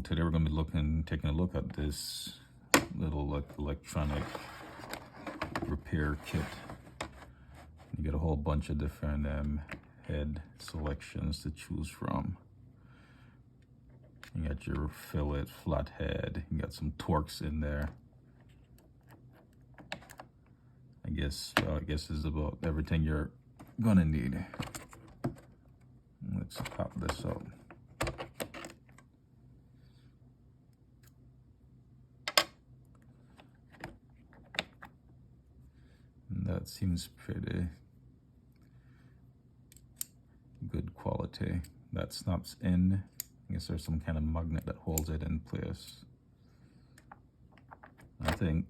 today we're going to be taking a look at this little electronic repair kit. You get a whole bunch of different head selections to choose from. You got your fillet, flathead. You got some Torx in there. I guess this is about everything you're gonna need. Let's pop this out. That seems pretty good quality. That snaps in. I guess there's some kind of magnet that holds it in place. I think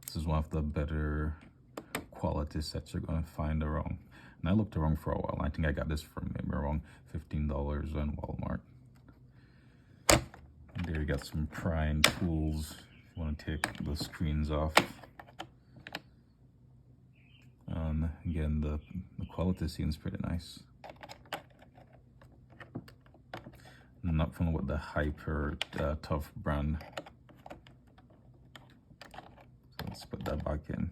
this is one of the better quality sets you're gonna find around. And I looked around for a while. I think I got this from maybe around $15 on Walmart. And there you got some prying tools if you want to take the screens off. Again, the quality seems pretty nice. I'm not familiar with the Hyper Tough brand. So let's put that back in.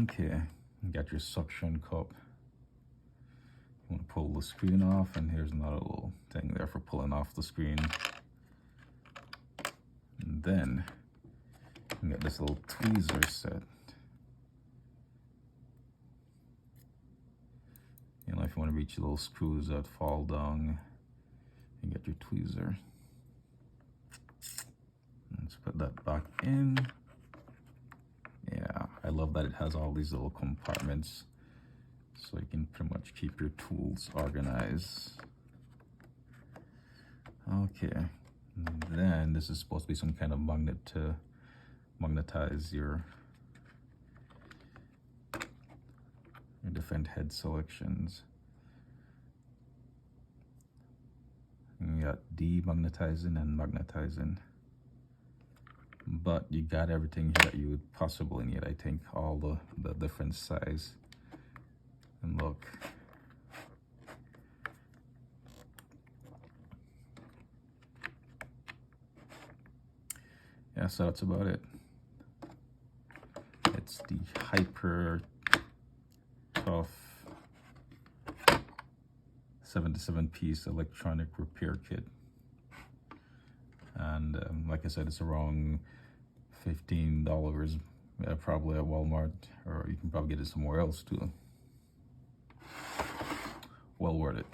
Okay, you got your suction cup. You want to pull the screen off, and here's another little thing there for pulling off the screen. And then you got this little tweezer set. You know, if you want to reach little screws that fall down, you get your tweezer. Let's put that back in. Yeah, I love that it has all these little compartments, so you can pretty much keep your tools organized. Okay, and then this is supposed to be some kind of magnet to magnetize your different head selections. And you got demagnetizing and magnetizing. But you got everything here that you would possibly need. I think all the different size. And look. Yeah, so that's about it. It's the Hyper Tough 77-piece electronic repair kit. And like I said, it's around $15, probably at Walmart, or you can probably get it somewhere else too. Well worth it.